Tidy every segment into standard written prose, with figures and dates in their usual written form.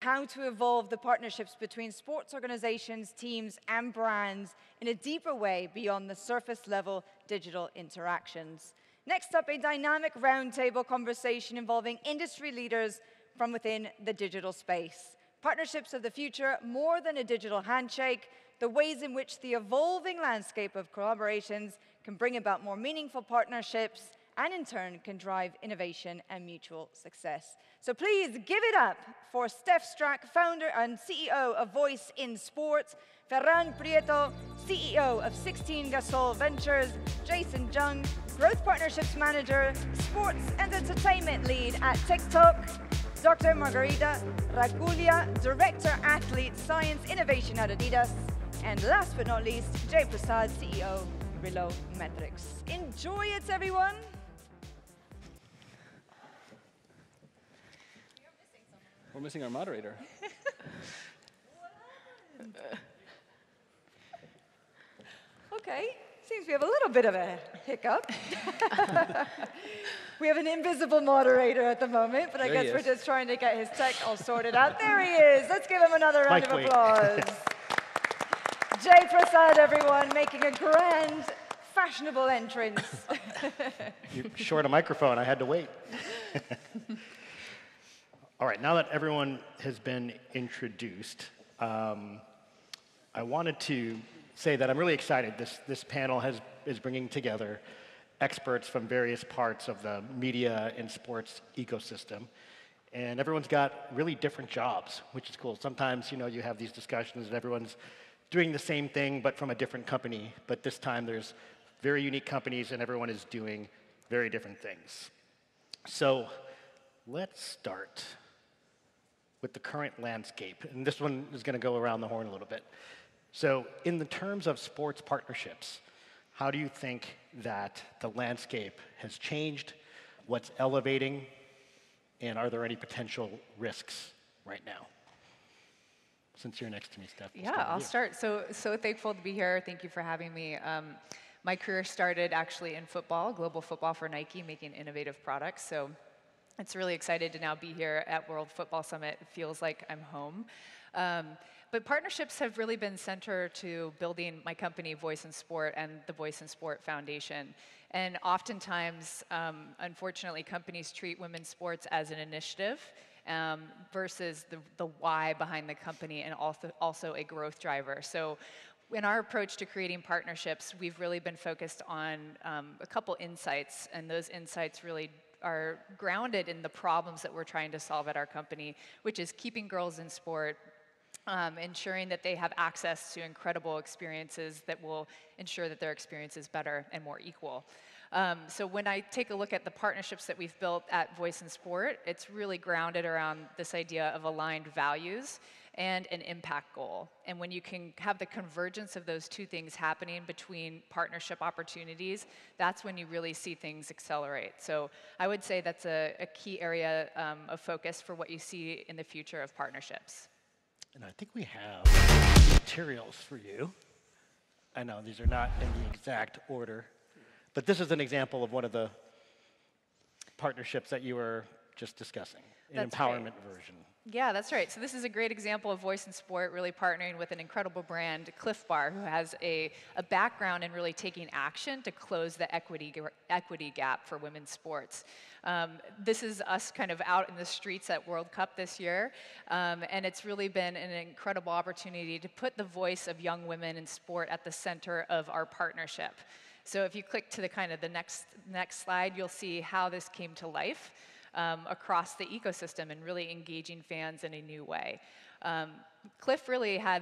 how to evolve the partnerships between sports organizations, teams, and brands in a deeper way beyond the surface-level digital interactions. Next up, a dynamic roundtable conversation involving industry leaders from within the digital space. Partnerships of the future, more than a digital handshake, the ways in which the evolving landscape of collaborations can bring about more meaningful partnerships and in turn can drive innovation and mutual success. So please give it up for Steph Strack, founder and CEO of Voice in Sport, Ferran Prieto, CEO of 16 Gasol Ventures, Jason Jung, Growth Partnerships Manager, Sports and Entertainment Lead at TikTok, Dr. Margarita Ragulia, Director Athlete Science Innovation at Adidas, and last but not least, Jay Prasad, CEO, Reload Metrics. Enjoy it, everyone. We're missing our moderator. Okay, seems we have a little bit of a hiccup. We have an invisible moderator at the moment, but I guess we're just trying to get his tech all sorted out. There he is. Let's give him another round of applause. Jay Prasad, everyone, making a grand, fashionable entrance. You're short a microphone. I had to wait. All right, now that everyone has been introduced, I wanted to say that I'm really excited. This panel is bringing together experts from various parts of the media and sports ecosystem. And everyone's got really different jobs, which is cool. Sometimes, you have these discussions and everyone's doing the same thing, but from a different company. But this time, there's very unique companies, and everyone is doing very different things. So let's start with the current landscape. And this one is going to go around the horn a little bit. So in the terms of sports partnerships, how do you think that the landscape has changed? What's elevating? And are there any potential risks right now? Since you're next to me, Steph. Yeah, I'll start. So thankful to be here. Thank you for having me. My career started actually in football, global football for Nike, making innovative products. So it's really excited to now be here at World Football Summit. It feels like I'm home. But partnerships have really been center to building my company, Voice in Sport, and the Voice in Sport Foundation. And oftentimes, unfortunately, companies treat women's sports as an initiative versus the why behind the company, and also a growth driver. So in our approach to creating partnerships, we've really been focused on a couple insights, and those insights really are grounded in the problems that we're trying to solve at our company, which is keeping girls in sport, ensuring that they have access to incredible experiences that will ensure that their experience is better and more equal. So when I take a look at the partnerships that we've built at Voice in Sport, it's really grounded around this idea of aligned values and an impact goal. And when you can have the convergence of those two things happening between partnership opportunities, that's when you really see things accelerate. So I would say that's a key area of focus for what you see in the future of partnerships. And I think we have materials for you. I know these are not in the exact order, but this is an example of one of the partnerships that you were just discussing, an empowerment version. Yeah, that's right. So this is a great example of Voice in Sport really partnering with an incredible brand, Cliff Bar, who has a background in really taking action to close the equity gap for women's sports. This is us kind of out in the streets at World Cup this year, and it's really been an incredible opportunity to put the voice of young women in sport at the center of our partnership. So if you click to the next slide, you'll see how this came to life. Across the ecosystem and really engaging fans in a new way. Cliff really had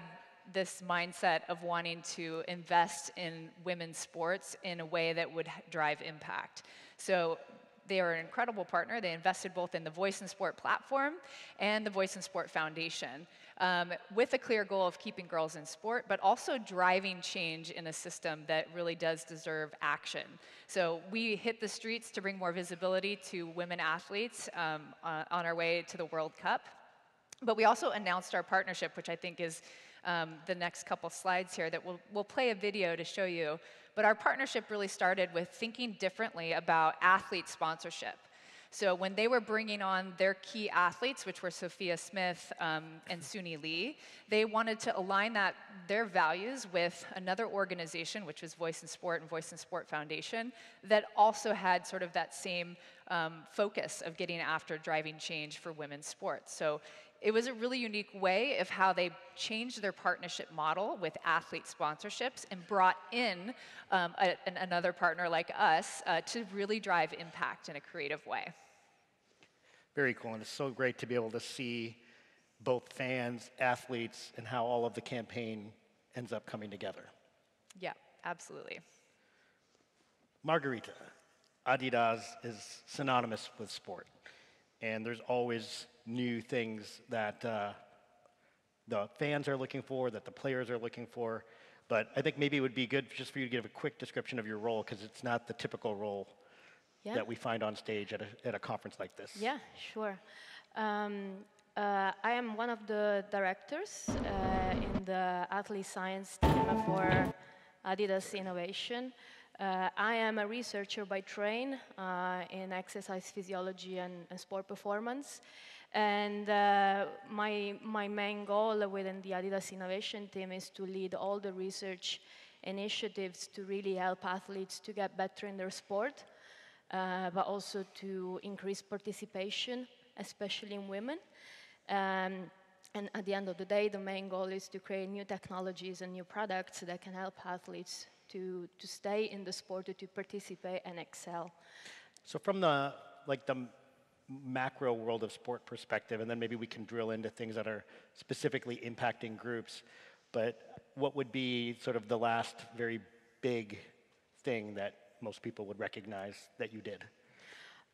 this mindset of wanting to invest in women's sports in a way that would drive impact. So they are an incredible partner. They invested both in the Voice in Sport platform and the Voice in Sport Foundation with a clear goal of keeping girls in sport, but also driving change in a system that really does deserve action. So we hit the streets to bring more visibility to women athletes on our way to the World Cup. But we also announced our partnership, which I think is the next couple slides here that we'll play a video to show you. But our partnership really started with thinking differently about athlete sponsorship. So when they were bringing on their key athletes, which were Sophia Smith and Suni Lee, they wanted to align their values with another organization, which was Voice in Sport and Voice in Sport Foundation, that also had sort of that same focus of getting after driving change for women's sports. So it was a really unique way of how they changed their partnership model with athlete sponsorships and brought in another partner like us to really drive impact in a creative way. Very cool, and it's so great to be able to see both fans, athletes, and how all of the campaign ends up coming together. Yeah, absolutely. Margarita, Adidas is synonymous with sport, and there's always new things that the fans are looking for, that the players are looking for, but I think maybe it would be good just for you to give a quick description of your role, because it's not the typical role that we find on stage at a conference like this. Yeah, sure. I am one of the directors in the athlete science team for Adidas Innovation. I am a researcher by train in exercise physiology and sport performance. And my main goal within the Adidas Innovation team is to lead all the research initiatives to really help athletes to get better in their sport, but also to increase participation, especially in women. And at the end of the day, the main goal is to create new technologies and new products that can help athletes to stay in the sport, to participate and excel. So from the macro world of sport perspective, and then maybe we can drill into things that are specifically impacting groups, but what would be sort of the last very big thing that most people would recognize that you did?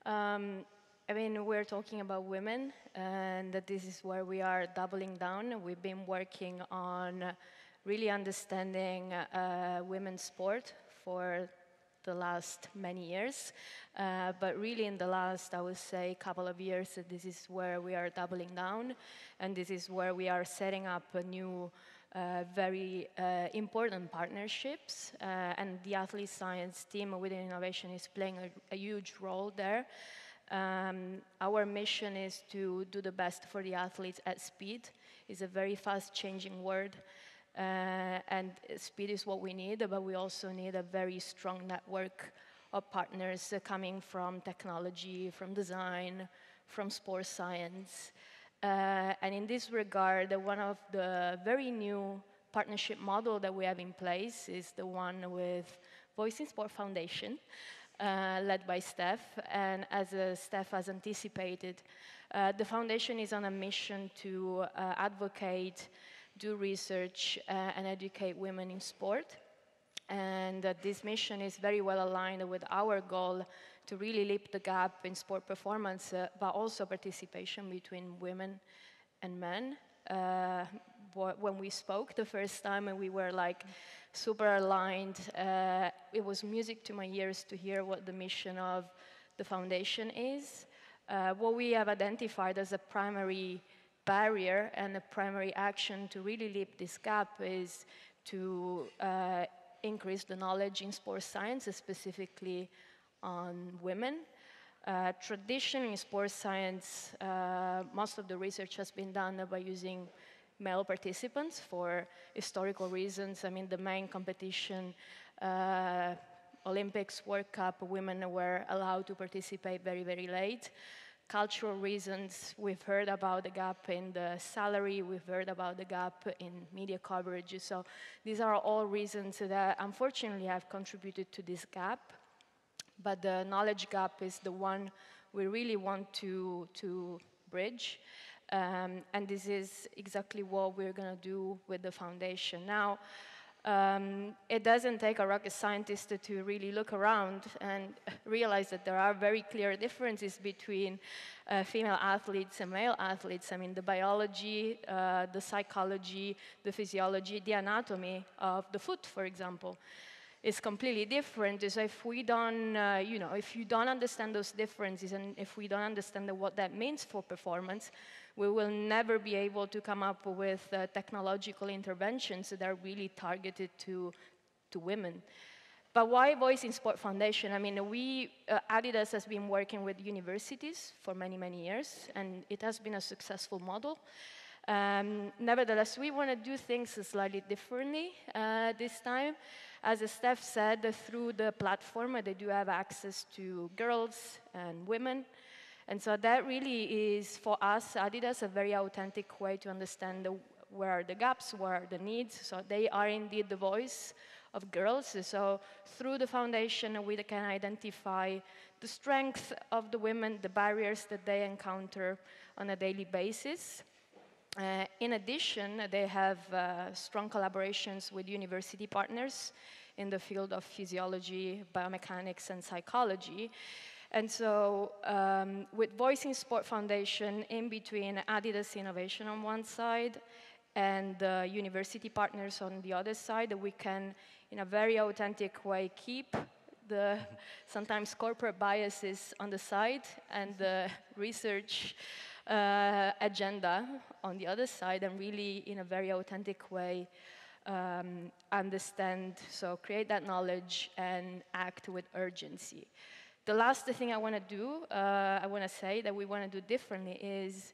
I mean, we're talking about women, and that this is where we are doubling down. We've been working on really understanding women's sport for the last many years, but really in the last, I would say, couple of years, this is where we are doubling down, and this is where we are setting up a new, very important partnerships, and the athlete science team within innovation is playing a huge role there. Our mission is to do the best for the athletes at speed. It's a very fast-changing world, and speed is what we need, but we also need a very strong network of partners coming from technology, from design, from sports science. And in this regard, one of the very new partnership model that we have in place is the one with Voice in Sport Foundation, led by Steph. And as Steph has anticipated, the foundation is on a mission to advocate, do research, and educate women in sport. And this mission is very well aligned with our goal to really leap the gap in sport performance, but also participation between women and men. When we spoke the first time, we were like super aligned. It was music to my ears to hear what the mission of the foundation is. What we have identified as a primary barrier and a primary action to really leap this gap is to increase the knowledge in sports science, specifically on women. Traditionally in sports science, most of the research has been done by using male participants for historical reasons. I mean, the main competition, Olympics, World Cup, women were allowed to participate very, very late. Cultural reasons, we've heard about the gap in the salary, we've heard about the gap in media coverage. So these are all reasons that unfortunately have contributed to this gap. But the knowledge gap is the one we really want to bridge. And this is exactly what we're going to do with the foundation. Now, it doesn't take a rocket scientist to really look around and realize that there are very clear differences between female athletes and male athletes. I mean, the biology, the psychology, the physiology, the anatomy of the foot, for example, is completely different. So if we don't, if you don't understand those differences, and if we don't understand what that means for performance, we will never be able to come up with technological interventions that are really targeted to women. But why Voice in Sport Foundation? I mean, Adidas has been working with universities for many, many years, and it has been a successful model. Nevertheless, we want to do things slightly differently this time. As Steph said, through the platform, they do have access to girls and women. And so that really is, for us, Adidas, a very authentic way to understand where are the gaps, where are the needs. So they are indeed the voice of girls. So through the foundation, we can identify the strength of the women, the barriers that they encounter on a daily basis. In addition, they have strong collaborations with university partners in the field of physiology, biomechanics, and psychology. And so with Voice in Sport Foundation, in between Adidas Innovation on one side and the university partners on the other side, we can, in a very authentic way, keep the sometimes corporate biases on the side and the research agenda on the other side, and really, in a very authentic way, understand, so create that knowledge and act with urgency. The last thing I want to do, I want to say that we want to do differently is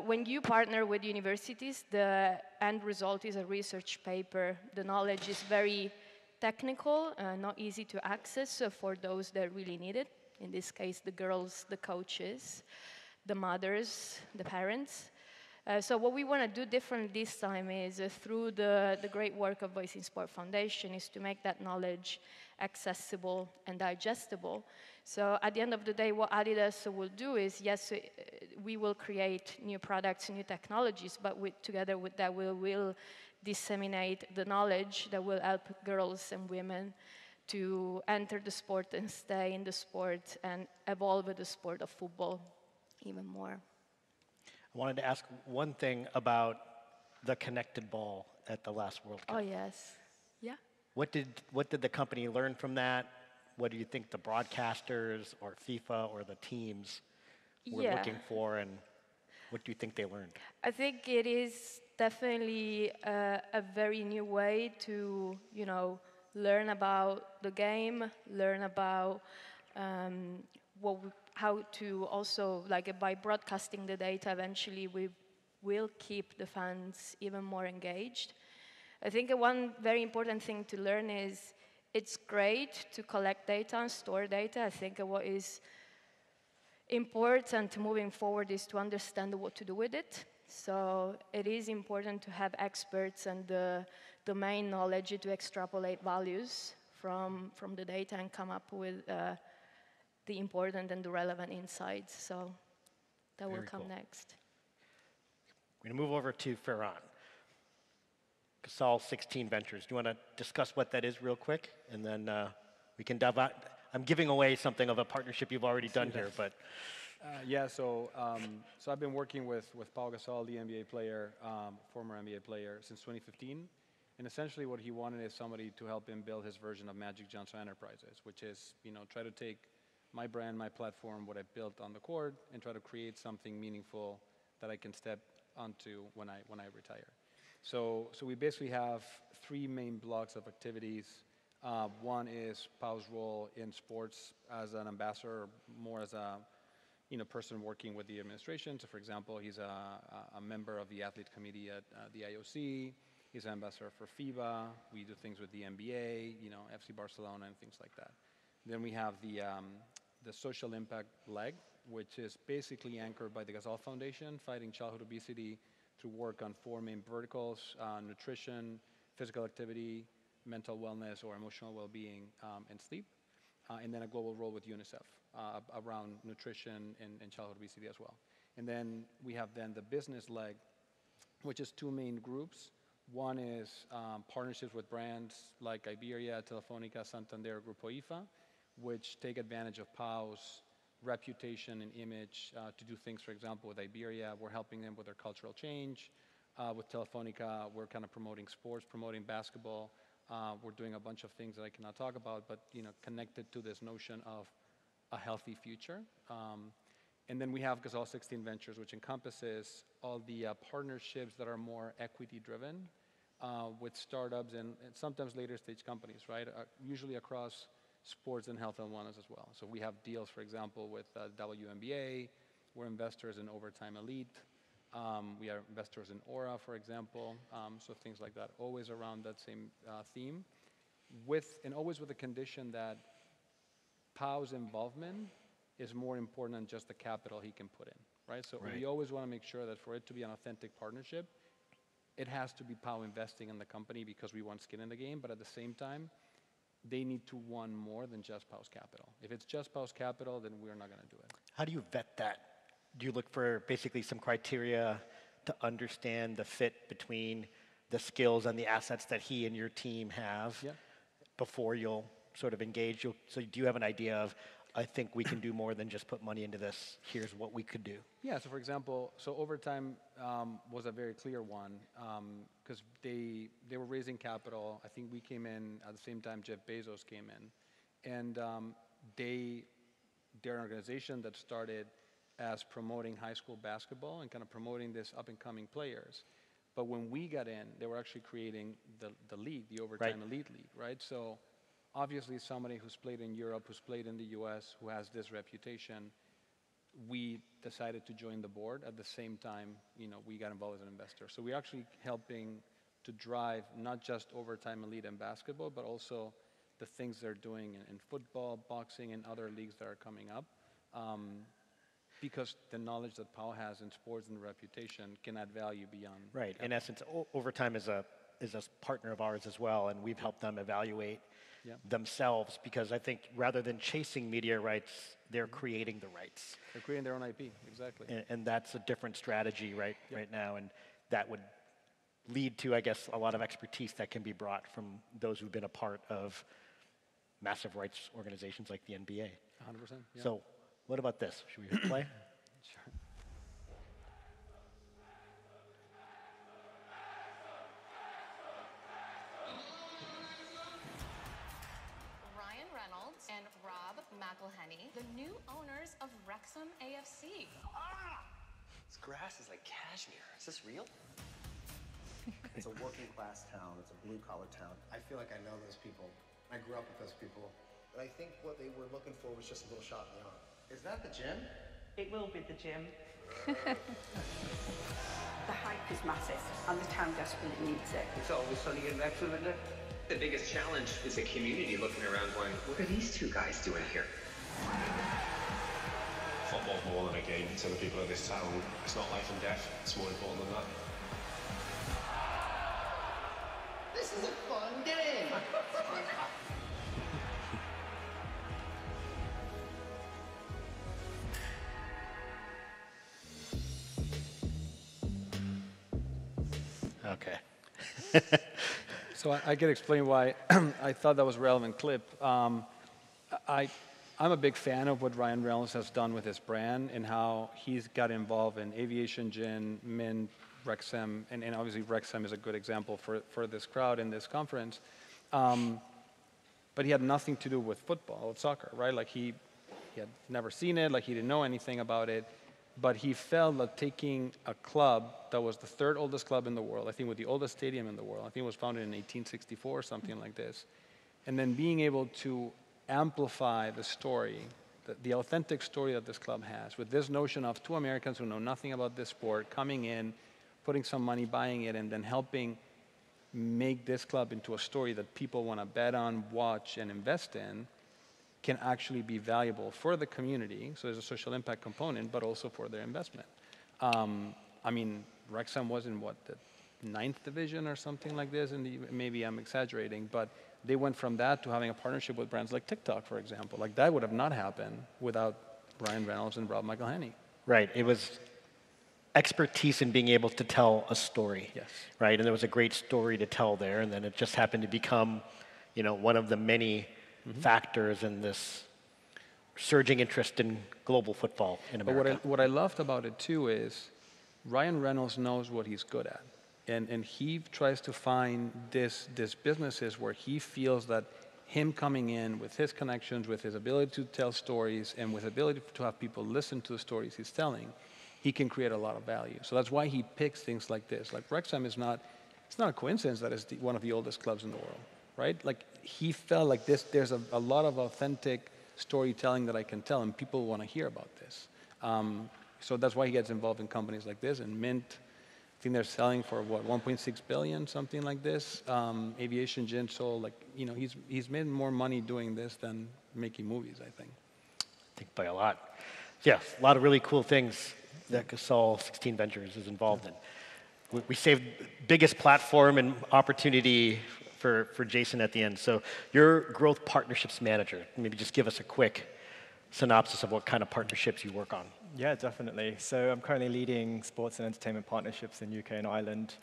when you partner with universities, the end result is a research paper. The knowledge is very technical, not easy to access for those that really need it. In this case, the girls, the coaches, the mothers, the parents. So what we want to do different this time is, through the great work of Voice in Sport Foundation, is to make that knowledge accessible and digestible. So at the end of the day, what Adidas will do is, yes, we will create new products, new technologies, but together with that, we will disseminate the knowledge that will help girls and women to enter the sport and stay in the sport and evolve the sport of football even more. I wanted to ask one thing about the connected ball at the last World Cup. Oh, yes. Yeah. What did the company learn from that? What do you think the broadcasters or FIFA or the teams were looking for, and what do you think they learned? I think it is definitely a very new way to, learn about the game, learn about how to also, by broadcasting the data, eventually we will keep the fans even more engaged. I think one very important thing to learn is it's great to collect data and store data. I think what is important moving forward is to understand what to do with it. So it is important to have experts and the domain knowledge to extrapolate values from the data and come up with the important and the relevant insights. So that will come next. We're going to move over to Ferran. Gasol 16 Ventures. Do you want to discuss what that is real quick? And then we can dive out. I'm giving away something of a partnership you've already done here, but... So I've been working with Pau Gasol, the NBA player, former NBA player, since 2015. And essentially what he wanted is somebody to help him build his version of Magic Johnson Enterprises, which is, try to take my brand, my platform, what I built on the court, and try to create something meaningful that I can step onto when I retire. So we basically have three main blocks of activities. One is Pau's role in sports as an ambassador, more as a person working with the administration. So for example, he's a member of the athlete committee at the IOC. He's an ambassador for FIBA. We do things with the NBA, FC Barcelona and things like that. Then we have the social impact leg, which is basically anchored by the Gasol Foundation, fighting childhood obesity through work on four main verticals: nutrition, physical activity, mental wellness or emotional well-being, and sleep. And then a global role with UNICEF around nutrition and childhood obesity as well. And then we have the business leg, which is two main groups. One is partnerships with brands like Iberia, Telefonica, Santander, Grupo IFA, which take advantage of Pau's reputation and image to do things. For example, with Iberia, we're helping them with their cultural change. With Telefonica, we're kind of promoting sports, promoting basketball. We're doing a bunch of things that I cannot talk about, but connected to this notion of a healthy future. And then we have Gasol 16 Ventures, which encompasses all the partnerships that are more equity-driven, with startups and sometimes later stage companies, right? Usually across sports and health and wellness as well. So we have deals, for example, with WNBA. We're investors in Overtime Elite. We are investors in Aura, for example. So things like that, always around that same theme, always with the condition that Pau's involvement is more important than just the capital he can put in, right? So we always want to make sure that for it to be an authentic partnership, it has to be Pau investing in the company because we want skin in the game, but at the same time, they need to want more than just Pau's capital. If it's just Pau's capital, then we're not going to do it. How do you vet that? Do you look for basically some criteria to understand the fit between the skills and the assets that he and your team have before you'll sort of engage? So do you have an idea of, I think we can do more than just put money into this. Here's what we could do. Yeah, so for example, Overtime was a very clear one because they were raising capital. I think we came in at the same time Jeff Bezos came in. And they're an organization that started as promoting high school basketball and kind of promoting this up-and-coming players. But when we got in, they were actually creating the league, the Overtime Elite League, right? So obviously somebody who's played in Europe, who's played in the US, who has this reputation, we decided to join the board. At the same time, we got involved as an investor. So we're actually helping to drive not just Overtime Elite in basketball, but also the things they're doing in football, boxing, and other leagues that are coming up. Because the knowledge that Pau has in sports and reputation can add value beyond. Right. In essence, Overtime is a partner of ours as well, and we've helped them evaluate themselves because I think rather than chasing media rights, they're creating the rights. They're creating their own IP, exactly. And that's a different strategy right now, and that would lead to, I guess, a lot of expertise that can be brought from those who've been a part of massive rights organizations like the NBA. 100%. Yeah. So what about this? Should we play? Sure. Reynolds and Rob McElhenney, the new owners of Wrexham AFC. This grass is like cashmere. Is this real? It's a working class town. It's a blue collar town. I feel like I know those people. I grew up with those people. But I think what they were looking for was just a little shot in the arm. Is that the gym? It will be the gym. The hype is massive, and the town desperately needs it. It's always sunny in Wrexham, isn't it? The biggest challenge is the community looking around going, what are these two guys doing here? Football's more than a game to the people of this town. It's not life and death. It's more important than that. This is a fun game! Okay. So I can explain why I thought that was a relevant clip. I'm a big fan of what Ryan Reynolds has done with his brand and how he's got involved in aviation, gin, mint, Wrexham, and obviously Wrexham is a good example for this crowd in this conference. But he had nothing to do with football, with soccer, right? Like he had never seen it, like he didn't know anything about it. But he felt that taking a club that was the third oldest club in the world, I think with the oldest stadium in the world, I think it was founded in 1864 or something like this, and then being able to amplify the story, the authentic story that this club has, with this notion of two Americans who know nothing about this sport coming in, putting some money, buying it, and then helping make this club into a story that people want to bet on, watch, and invest in, can actually be valuable for the community. So there's a social impact component, but also for their investment. I mean, Wrexham was in what, the 9th division or something like this, and maybe I'm exaggerating, but they went from that to having a partnership with brands like TikTok, for example. Like that would have not happened without Ryan Reynolds and Rob McElhenney. Right. It was expertise in being able to tell a story. Yes. Right. And there was a great story to tell there, and then it just happened to become, one of the many factors in this surging interest in global football in America. But what I loved about it too is Ryan Reynolds knows what he's good at. And he tries to find this businesses where he feels that him coming in with his connections, with his ability to tell stories, and with ability to have people listen to the stories he's telling, he can create a lot of value. So that's why he picks things like this. Like Wrexham is not it's not a coincidence that it's one of the oldest clubs in the world, right? Like, he felt like there's a lot of authentic storytelling that I can tell, and people want to hear about this. So that's why he gets involved in companies like this. And Mint, I think they're selling for, what, 1.6 billion, something like this. Aviation Gin sold, like, you know, he's made more money doing this than making movies, I think. I think by a lot. Yes, a lot of really cool things that Gasol 16 Ventures is involved in. We saved biggest platform and opportunity for Jason at the end. So you're growth partnerships manager. Maybe just give us a quick synopsis of what kind of partnerships you work on. Yeah, definitely. So I'm currently leading sports and entertainment partnerships in UK and Ireland,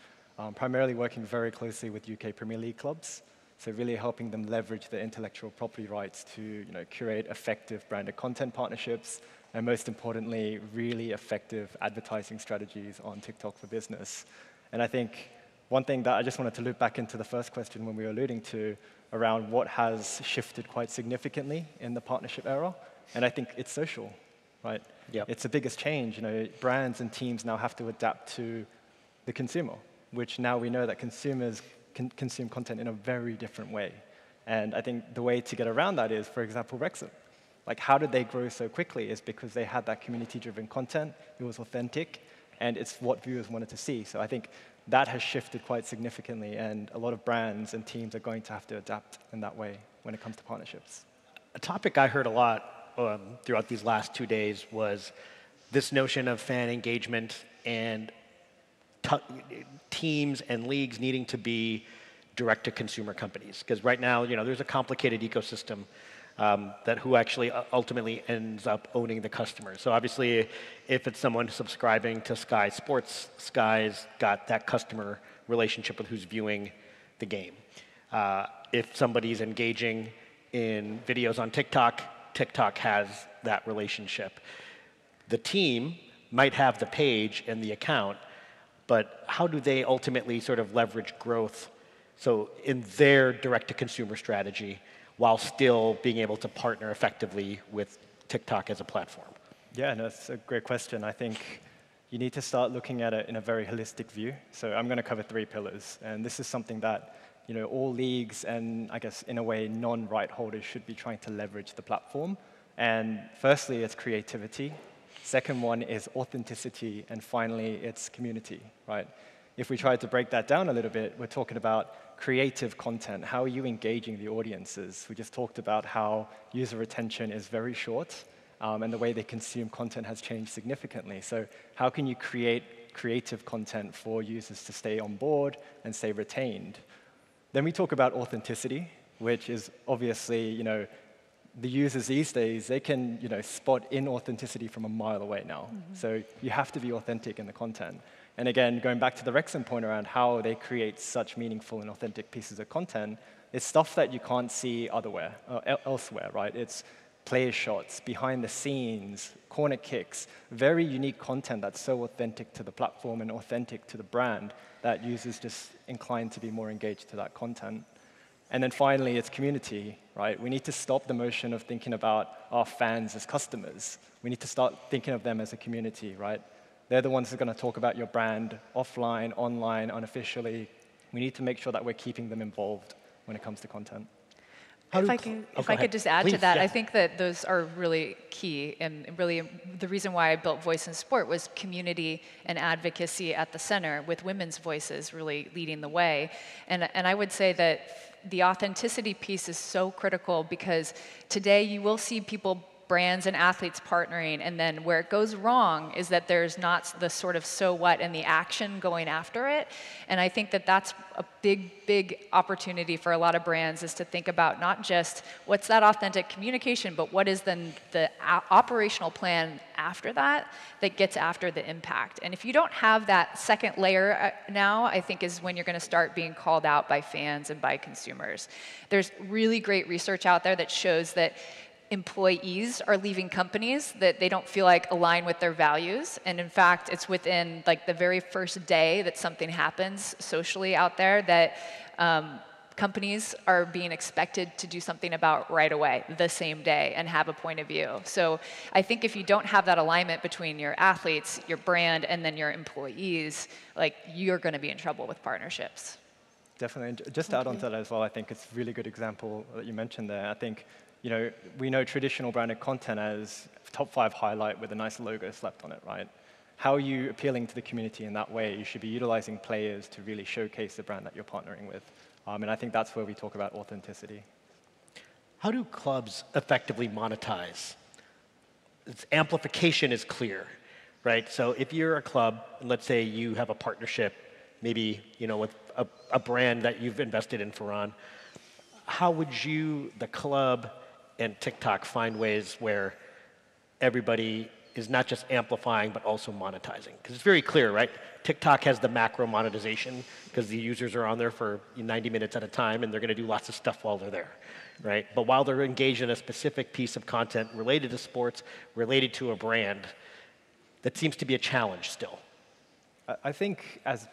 primarily working very closely with UK Premier League clubs. So really helping them leverage their intellectual property rights to curate effective branded content partnerships, and most importantly, really effective advertising strategies on TikTok for business. And I think one thing that I just wanted to loop back into the first question when we were alluding to around what has shifted quite significantly in the partnership era, and I think it's social, right? Yep. It's the biggest change. Brands and teams now have to adapt to the consumer, which now we know that consumers can consume content in a very different way. And I think the way to get around that is, for example, Wrexham. Like, how did they grow so quickly is because they had that community-driven content, it was authentic, and it's what viewers wanted to see. So I think that has shifted quite significantly, and a lot of brands and teams are going to have to adapt in that way when it comes to partnerships. A topic I heard a lot throughout these last 2 days was this notion of fan engagement and teams and leagues needing to be direct-to-consumer companies. Because right now, there's a complicated ecosystem that who actually ultimately ends up owning the customer. So obviously, if it's someone subscribing to Sky Sports, Sky's got that customer relationship with who's viewing the game. If somebody's engaging in videos on TikTok, TikTok has that relationship. The team might have the page and the account, but how do they ultimately sort of leverage growth so in their direct-to-consumer strategy while still being able to partner effectively with TikTok as a platform? Yeah, no, that's a great question. I think you need to start looking at it in a very holistic view. So I'm going to cover 3 pillars, and this is something that all leagues and, I guess, in a way, non-right holders should be trying to leverage the platform. And firstly, it's creativity. Second one is authenticity, and finally, it's community, right? If we try to break that down a little bit, we're talking about creative content. How are you engaging the audiences? We just talked about how user retention is very short, and the way they consume content has changed significantly. So how can you create creative content for users to stay on board and stay retained? Then we talk about authenticity, which is obviously, the users these days, they can spot inauthenticity from a mile away now. Mm-hmm. So you have to be authentic in the content. And again, going back to the Wrexham point around how they create such meaningful and authentic pieces of content, it's stuff that you can't see elsewhere, right? It's player shots, behind the scenes, corner kicks, very unique content that's so authentic to the platform and authentic to the brand that users just inclined to be more engaged to that content. And then finally, it's community, right? We need to stop the motion of thinking about our fans as customers. We need to start thinking of them as a community, right? They're the ones who are going to talk about your brand offline, online, unofficially. We need to make sure that we're keeping them involved when it comes to content. If I could just add to that, yeah. I think that those are really key, and really the reason why I built Voice in Sport was community and advocacy at the center, with women's voices really leading the way. And I would say that the authenticity piece is so critical, because today you will see people, brands and athletes partnering, and then where it goes wrong is that there's not the sort of so what and the action going after it. And I think that that's a big, big opportunity for a lot of brands, is to think about not just what's that authentic communication, but what is then the operational plan after that gets after the impact. And if you don't have that second layer now, I think is when you're going to start being called out by fans and by consumers. There's really great research out there that shows that employees are leaving companies that they don't feel like align with their values. And in fact, it's within like the very first day that something happens socially out there that companies are being expected to do something about right away, the same day, and have a point of view. So I think if you don't have that alignment between your athletes, your brand, and then your employees, like, you're going to be in trouble with partnerships. Definitely. And just to add on to that as well, I think it's a really good example that you mentioned there. I think, we know traditional branded content as top 5 highlight with a nice logo slapped on it, right? How are you appealing to the community in that way? You should be utilizing players to really showcase the brand that you're partnering with. And I think that's where we talk about authenticity. How do clubs effectively monetize? Its amplification is clear, right? So if you're a club, and let's say you have a partnership, maybe with a brand that you've invested in, Farhan, how would you, the club, and TikTok find ways where everybody is not just amplifying, but also monetizing? Because it's very clear, right? TikTok has the macro monetization because the users are on there for 90 minutes at a time, and they're going to do lots of stuff while they're there, right? But while they're engaged in a specific piece of content related to sports, related to a brand, that seems to be a challenge still. I think as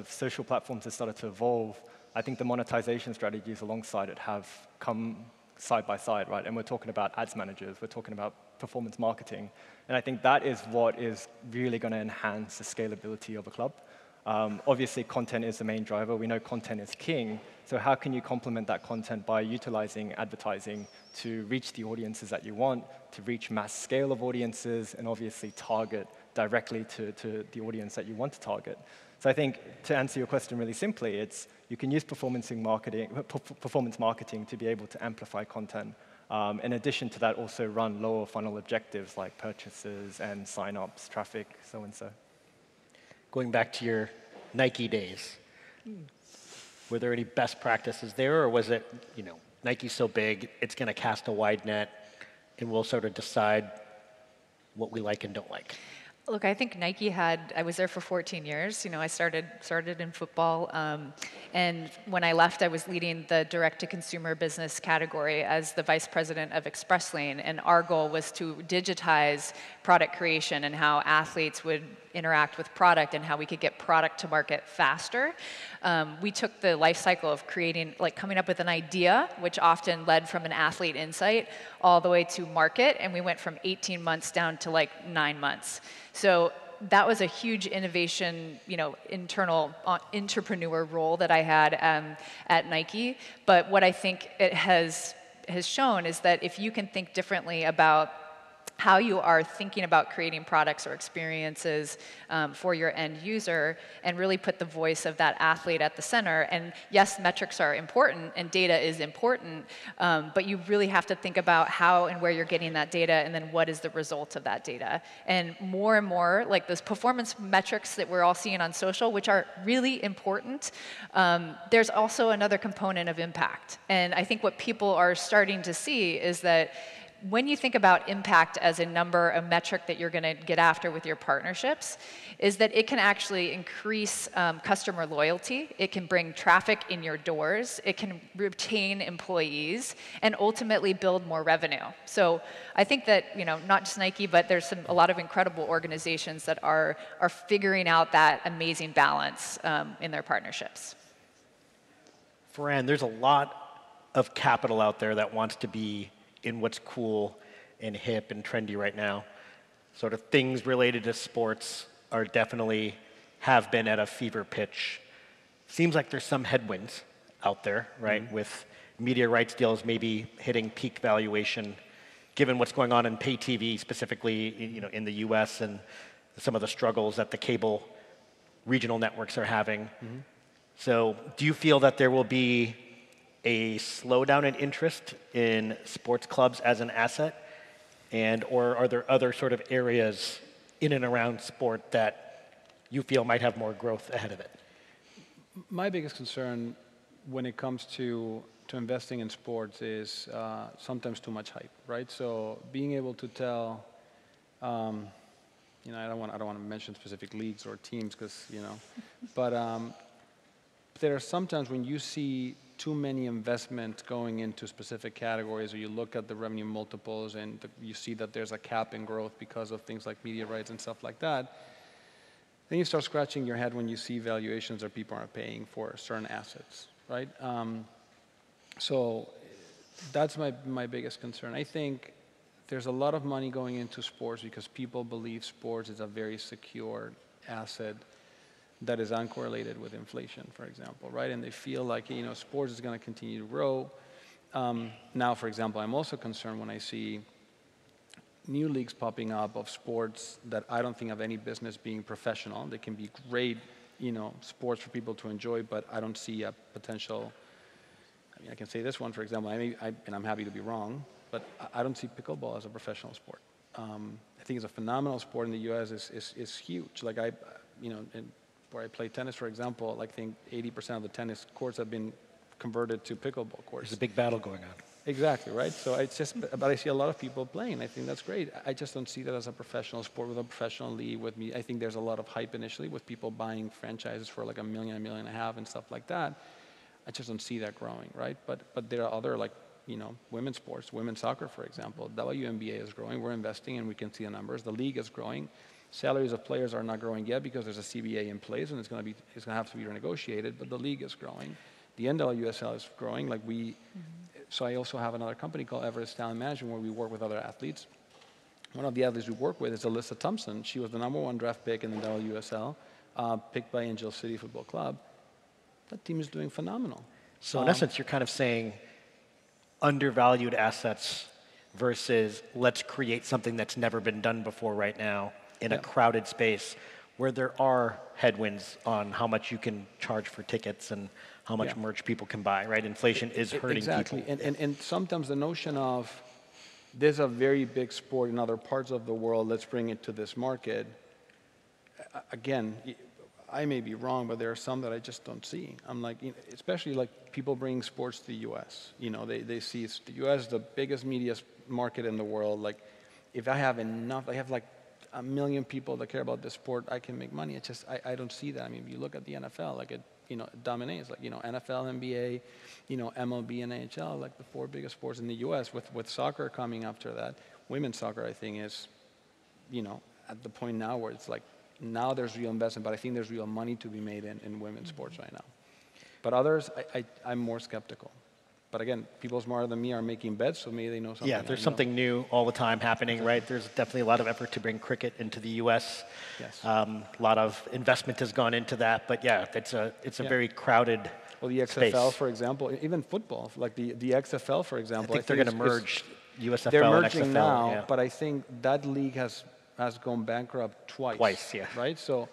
social platforms have started to evolve, I think the monetization strategies alongside it have come side by side, right? And we're talking about ads managers, we're talking about performance marketing. And I think that is what is really going to enhance the scalability of a club. Obviously, content is the main driver. We know content is king. So how can you complement that content by utilizing advertising to reach the audiences that you want, to reach mass scale of audiences, and obviously target directly to the audience that you want to target? So I think, to answer your question really simply, it's you can use performance marketing to be able to amplify content. In addition to that, also run lower funnel objectives like purchases and sign-ups, traffic, so and so. Going back to your Nike days, were there any best practices there, or was it, Nike's so big, it's going to cast a wide net, and we'll sort of decide what we like and don't like? Look, I think Nike I was there for 14 years. I started in football. And when I left, I was leading the direct-to-consumer business category as the vice president of Express Lane. And our goal was to digitize product creation and how athletes would interact with product and how we could get product to market faster. We took the life cycle of coming up with an idea, which often led from an athlete insight, all the way to market. And we went from 18 months down to 9 months. So that was a huge innovation, internal entrepreneur role that I had at Nike. But what I think it has shown is that if you can think differently about how you are thinking about creating products or experiences for your end user and really put the voice of that athlete at the center. And yes, metrics are important and data is important, but you really have to think about how and where you're getting that data and then what is the result of that data. And more, like those performance metrics that we're all seeing on social, which are really important, there's also another component of impact. And I think what people are starting to see is that when you think about impact as a number, a metric that you're going to get after with your partnerships, is that it can actually increase customer loyalty. It can bring traffic in your doors. It can retain employees and ultimately build more revenue. So I think that, not just Nike, but there's a lot of incredible organizations that are figuring out that amazing balance in their partnerships. Farhan, there's a lot of capital out there that wants to be in what's cool and hip and trendy right now. Sort of things related to sports are definitely have been at a fever pitch. Seems like there's some headwinds out there, right? Mm-hmm. With media rights deals maybe hitting peak valuation, given what's going on in pay TV, specifically, in the US and some of the struggles that the cable regional networks are having. Mm-hmm. So do you feel that there will be a slowdown in interest in sports clubs as an asset? Or are there other sort of areas in and around sport that you feel might have more growth ahead of it? My biggest concern when it comes to investing in sports is sometimes too much hype, right? So being able to tell, I don't want to mention specific leagues or teams because, but there are sometimes when you see too many investments going into specific categories, or you look at the revenue multiples and you see that there's a cap in growth because of things like media rights and stuff like that, then you start scratching your head when you see valuations that people aren't paying for certain assets, right? So that's my biggest concern. I think there's a lot of money going into sports because people believe sports is a very secure asset that is uncorrelated with inflation, for example, right? And they feel like, sports is going to continue to grow. Now, for example, I'm also concerned when I see new leagues popping up of sports that I don't think have any business being professional. They can be great, sports for people to enjoy, but I don't see a potential. I mean, I can say this one, for example, and I'm happy to be wrong, but I don't see pickleball as a professional sport. I think it's a phenomenal sport in the U.S. is huge. Like where I play tennis, for example, I think 80% of the tennis courts have been converted to pickleball courts. There's a big battle going on. Exactly, right? So it's just, but I see a lot of people playing. I think that's great. I just don't see that as a professional sport with a professional league with me. I think there's a lot of hype initially with people buying franchises for like $1 million, $1.5 million and stuff like that. I just don't see that growing, right? But there are other women's sports, women's soccer, for example. WNBA is growing. We're investing and we can see the numbers. The league is growing. Salaries of players are not growing yet because there's a CBA in place and it's going to have to be renegotiated, but the league is growing. The NWSL is growing. So I also have another company called Everest Talent Management where we work with other athletes. One of the athletes we work with is Alyssa Thompson. She was the #1 draft pick in the WSL, picked by Angel City Football Club. That team is doing phenomenal. So in essence, you're kind of saying undervalued assets versus let's create something that's never been done before right now in a crowded space where there are headwinds on how much you can charge for tickets and how much merch people can buy, right? Inflation is hurting people. Exactly, and sometimes the notion of there's a very big sport in other parts of the world, let's bring it to this market. Again, I may be wrong, but there are some that I just don't see. I'm like, especially people bringing sports to the U.S. They see the U.S. is the biggest media market in the world. If I have enough, I have 1 million people that care about this sport, I can make money. It's just, I don't see that. I mean, if you look at the NFL, it dominates. NFL, NBA, MLB, and NHL, the 4 biggest sports in the U.S. with soccer coming after that. Women's soccer, I think, is, at the point now where it's now there's real investment, but I think there's real money to be made in women's sports right now. But others, I'm more skeptical. But again, people smarter than me are making bets, so maybe they know something. Yeah, there's something new all the time happening, right? There's definitely a lot of effort to bring cricket into the U.S. Yes. A lot of investment has gone into that, but yeah, it's a very crowded Well, the XFL, for example, even football, the XFL, for example. I think they're going to merge USFL they're and merging XFL now, but I think that league has gone bankrupt twice. Twice, yeah. Right? So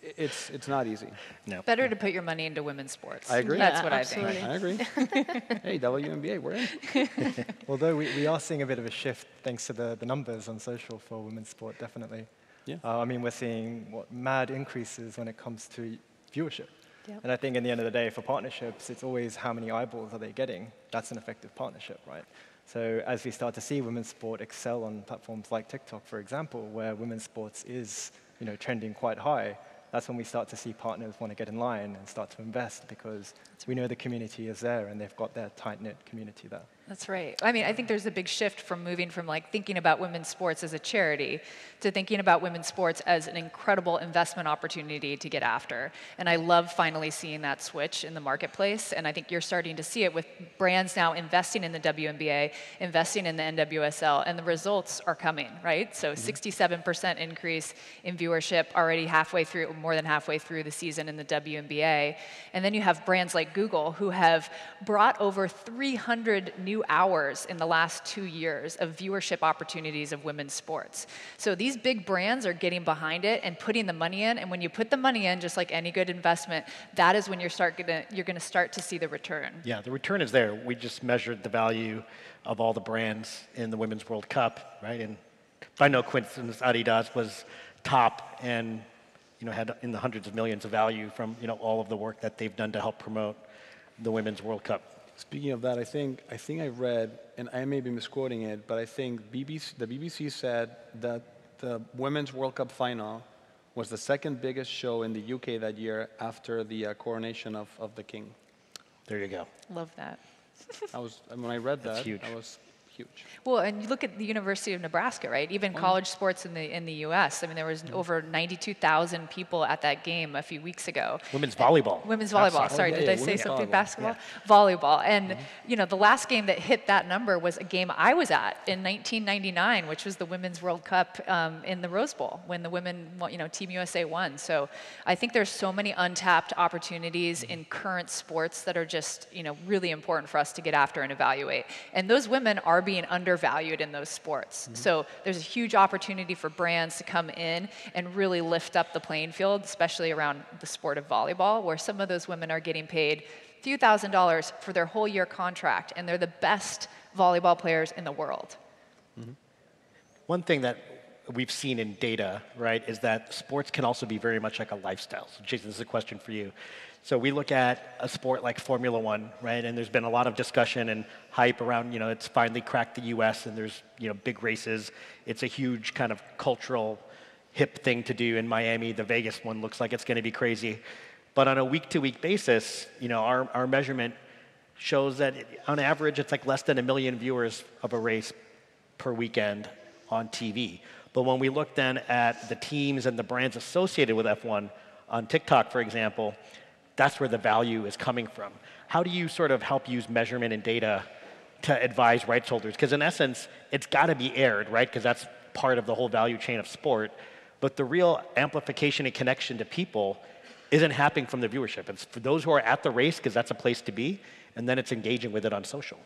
it's not easy. No. Better to put your money into women's sports. I agree. That's what absolutely. I think. I agree. Hey, WNBA, we're in. Although we are seeing a bit of a shift thanks to the numbers on social for women's sport, definitely. Yeah. I mean, we're seeing mad increases when it comes to viewership. Yep. And I think in the end of the day, for partnerships, it's always how many eyeballs are they getting. That's an effective partnership, right? So as we start to see women's sport excel on platforms like TikTok, for example, where women's sports is trending quite high, that's when we start to see partners want to get in line and start to invest because we know the community is there and they've got their tight-knit community there. That's right. I mean, I think there's a big shift from moving from thinking about women's sports as a charity to thinking about women's sports as an incredible investment opportunity to get after. And I love finally seeing that switch in the marketplace. And I think you're starting to see it with brands now investing in the WNBA, investing in the NWSL, and the results are coming, right? So 67% increase in viewership already more than halfway through the season in the WNBA. And then you have brands like Google who have brought over 300 new hours in the last 2 years of viewership opportunities of women's sports. So these big brands are getting behind it and putting the money in. And when you put the money in, just like any good investment, that is when you're going to start to see the return. Yeah, the return is there. We just measured the value of all the brands in the Women's World Cup, right? And by no coincidence, Adidas was top and had in the hundreds of millions of value from all of the work that they've done to help promote the Women's World Cup. Speaking of that, I think I read, and I may be misquoting it, but I think the BBC said that the Women's World Cup final was the second biggest show in the UK that year after the coronation of the king. There you go. Love that. When I read that, That's huge. I was huge. Well, and you look at the University of Nebraska, right? Even college sports in the U.S. I mean, there was over 92,000 people at that game a few weeks ago. Women's volleyball. Women's volleyball. Sorry, did I say something? Volleyball. Basketball, volleyball, and you know, the last game that hit that number was a game I was at in 1999, which was the Women's World Cup in the Rose Bowl when the women, you know, Team USA won. So I think there's so many untapped opportunities in current sports that are just, you know, really important for us to get after and evaluate. And those women are being undervalued in those sports. So there's a huge opportunity for brands to come in and really lift up the playing field, especially around the sport of volleyball, where some of those women are getting paid a few $1,000s for their whole year contract, and they're the best volleyball players in the world. One thing that we've seen in data, right, is that sports can also be very much like a lifestyle. So Jason, this is a question for you. So we look at a sport like Formula One, right, and there's been a lot of discussion and hype around, you know, it's finally cracked the US and there's, you know, big races. It's a huge kind of cultural hip thing to do in Miami. The Vegas one looks like it's going to be crazy. But on a week-to-week basis, you know, our measurement shows that on average it's like less than 1 million viewers of a race per weekend on TV. But when we look then at the teams and the brands associated with F1 on TikTok, for example, that's where the value is coming from. How do you sort of help use measurement and data to advise rights holders? Because in essence, it's got to be aired, right? Because that's part of the whole value chain of sport. But the real amplification and connection to people isn't happening from the viewership. It's for those who are at the race, because that's a place to be, and then it's engaging with it on social.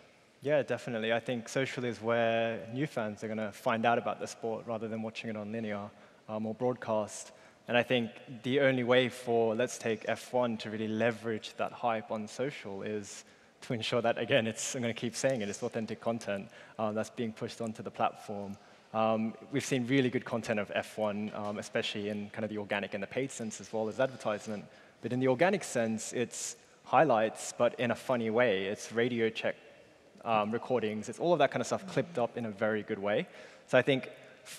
Yeah, definitely. I think social is where new fans are going to find out about the sport rather than watching it on linear or broadcast. And I think the only way for, let's take F1 to really leverage that hype on social is to ensure that, again, I'm going to keep saying it, it's authentic content that's being pushed onto the platform. We've seen really good content of F1, especially in kind of the organic and the paid sense as well as advertisement. But in the organic sense, it's highlights, but in a funny way. It's radio check recordings. It's all of that kind of stuff clipped up in a very good way. So I think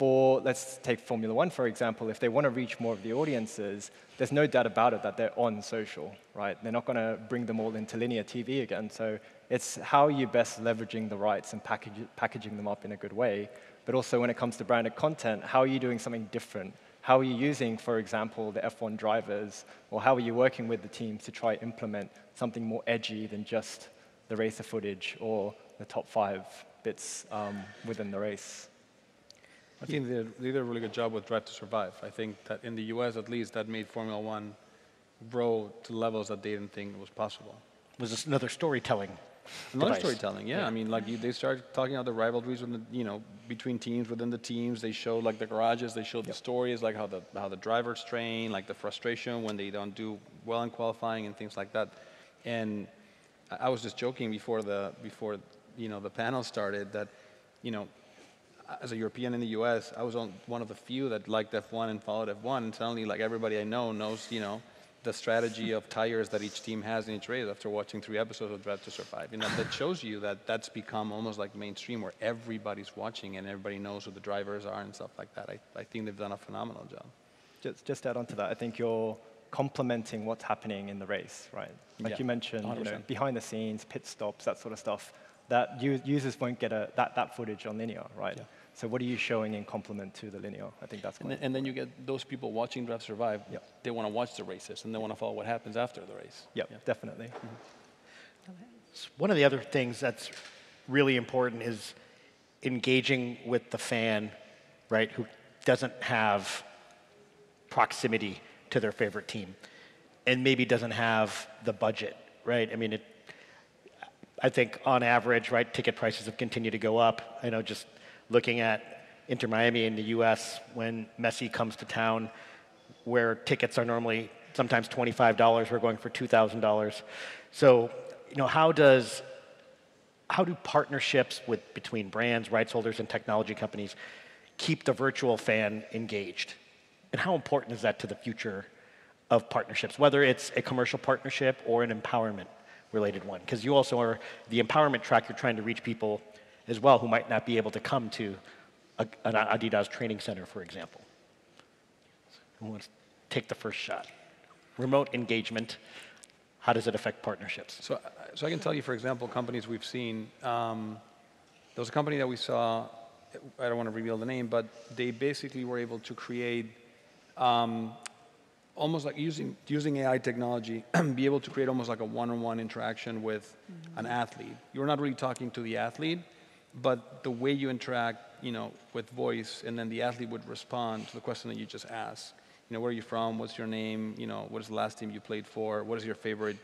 let's take Formula One, for example, if they want to reach more of the audiences, there's no doubt about it that they're on social, right? They're not going to bring them all into linear TV again. So it's how you're best leveraging the rights and packaging them up in a good way. But also when it comes to branded content, how are you doing something different? How are you using, for example, the F1 drivers? Or how are you working with the teams to try implement something more edgy than just the racer footage or the top 5 bits within the race? I think they did a really good job with Drive to Survive. I think that in the US, at least, that made Formula One grow to levels that they didn't think was possible. Was this another storytelling Another device? storytelling, yeah. I mean, like they started talking about the rivalries with between teams, within the teams. They showed like the garages. They showed the stories, like how the drivers train, like the frustration when they don't do well in qualifying and things like that. And I was just joking before the panel started that, as a European in the U.S., I was one of the few that liked F1 and followed F1. And suddenly, like everybody I know knows, the strategy of tires that each team has in each race after watching 3 episodes of Drive to Survive. That shows you that that's become almost like mainstream where everybody's watching and everybody knows who the drivers are and stuff like that. I think they've done a phenomenal job. Just add on to that, I think you're complementing what's happening in the race, right? Like you mentioned, behind the scenes, pit stops, that sort of stuff, that users won't get that footage on linear, right? Yeah. So what are you showing in complement to the linear? I think that's quite and then you get those people watching Drive to Survive. Yep. They want to watch the races and they want to follow what happens after the race. Yep, definitely. One of the other things that's really important is engaging with the fan, right, who doesn't have proximity to their favorite team and maybe doesn't have the budget, right? I mean, I think on average, right, ticket prices have continued to go up. I know just looking at Inter Miami in the US, when Messi comes to town, where tickets are normally sometimes $25, we're going for $2,000. So, how do partnerships between brands, rights holders, and technology companies keep the virtual fan engaged? And how important is that to the future of partnerships, whether it's a commercial partnership or an empowerment-related one? Because you also are the empowerment track, you're trying to reach people as well who might not be able to come to an Adidas training center, for example. Who wants to take the first shot? Remote engagement, how does it affect partnerships? So I can tell you, for example, companies we've seen, There was a company that we saw, I don't want to reveal the name, but they basically were able to create, almost like using AI technology, be able to create almost like a one-on-one interaction with an athlete. You're not really talking to the athlete, but the way you interact, with voice, and then the athlete would respond to the question that you just asked. Where are you from? What's your name? What is the last team you played for? What is your favorite,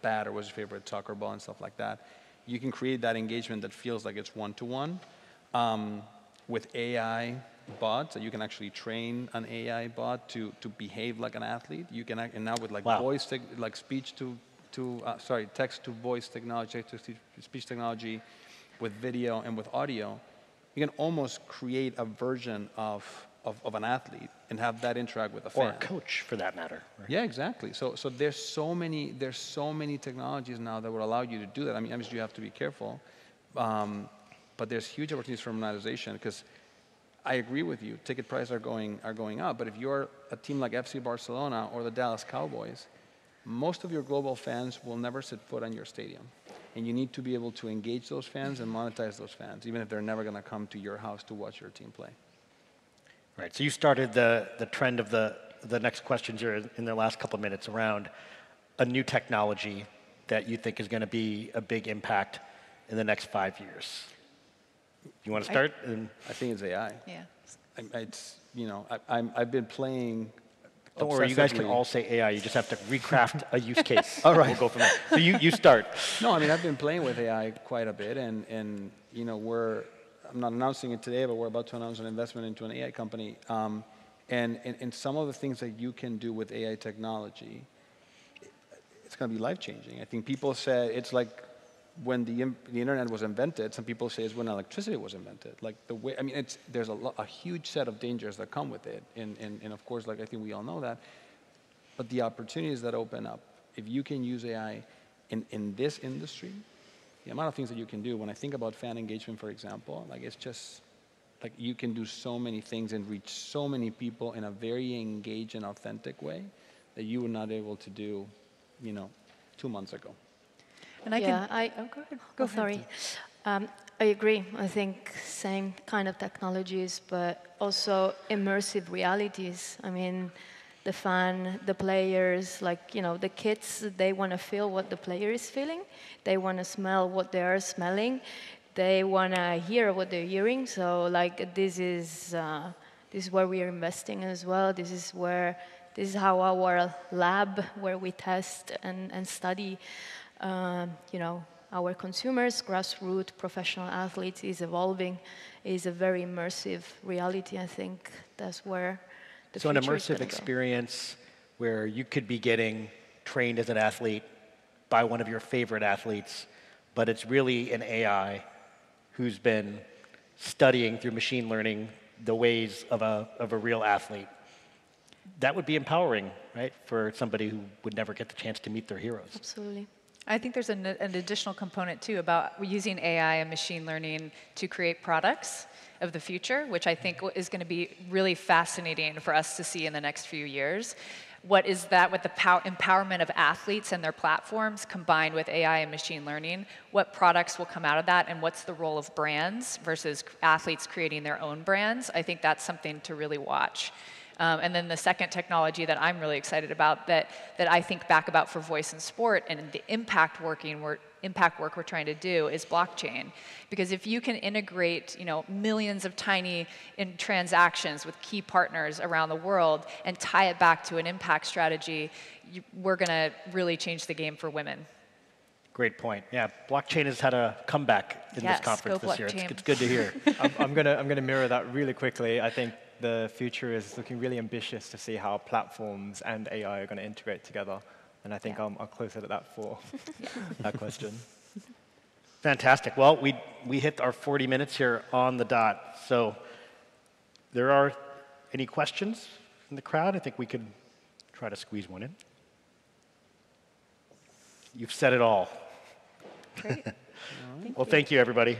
bat, or what's your favorite soccer ball and stuff like that? You can create that engagement that feels like it's one-to-one. With AI bots, that you can actually train an AI bot to behave like an athlete. You can, and now with like voice, like text to voice technology, text to speech technology, with video and with audio, you can almost create a version of an athlete and have that interact with a fan. Or a coach, for that matter. Right? Yeah, exactly. So there's so many technologies now that will allow you to do that. I mean, obviously you have to be careful, but there's huge opportunities for monetization, because I agree with you. Ticket prices are going up, but if you're a team like FC Barcelona or the Dallas Cowboys, most of your global fans will never set foot on your stadium, and you need to be able to engage those fans and monetize those fans, even if they're never going to come to your house to watch your team play. Right. So you started the trend of the next questions here in the last couple of minutes around a new technology that you think is going to be a big impact in the next 5 years. You want to start? I think it's AI. Yeah. I've been playing. Don't worry, you guys can all say AI. You just have to recraft a use case. All right. We'll go from there. So you start. No, I mean, I've been playing with AI quite a bit, and I'm not announcing it today, but we're about to announce an investment into an AI company. And some of the things that you can do with AI technology, it's going to be life-changing. I think people say it's like when the internet was invented. Some people say it's when electricity was invented. Like the way, I mean, there's a huge set of dangers that come with it, and of course, like I think we all know that. But the opportunities that open up, if you can use AI in this industry, the amount of things that you can do. When I think about fan engagement, for example, like it's just like you can do so many things and reach so many people in a very engaged and authentic way that you were not able to do, 2 months ago. And go ahead. Go sorry. I agree. I think same kind of technologies, but also immersive realities. I mean, the fan, the players, the kids, they want to feel what the player is feeling. They want to smell what they are smelling. They want to hear what they're hearing. So, this is where we are investing as well. This is how our lab, where we test and study, our consumers, grassroots, professional athletes, is evolving. Is a very immersive reality. I think that's where. So an immersive experience where you could be getting trained as an athlete by one of your favorite athletes, but it's really an AI who's been studying through machine learning the ways of a real athlete. That would be empowering, right, for somebody who would never get the chance to meet their heroes. Absolutely. I think there's an additional component, too, about using AI and machine learning to create products of the future, which I think is going to be really fascinating for us to see in the next few years. What is that with the empowerment of athletes and their platforms combined with AI and machine learning? What products will come out of that, and what's the role of brands versus athletes creating their own brands? I think that's something to really watch. And then the second technology that I'm really excited about that I think back about for voice and sport and the impact work we're trying to do is blockchain. Because if you can integrate millions of tiny transactions with key partners around the world and tie it back to an impact strategy, we're going to really change the game for women. Great point. Yeah, blockchain has had a comeback in this conference this year. It's good to hear. I'm gonna mirror that really quickly. I think the future is looking really ambitious to see how platforms and AI are going to integrate together. And I think I'm closer to that for that question. Fantastic. Well, we hit our 40 minutes here on the dot. So there are any questions in the crowd? I think we could try to squeeze one in. You've said it all. Great. Well, thank you, everybody.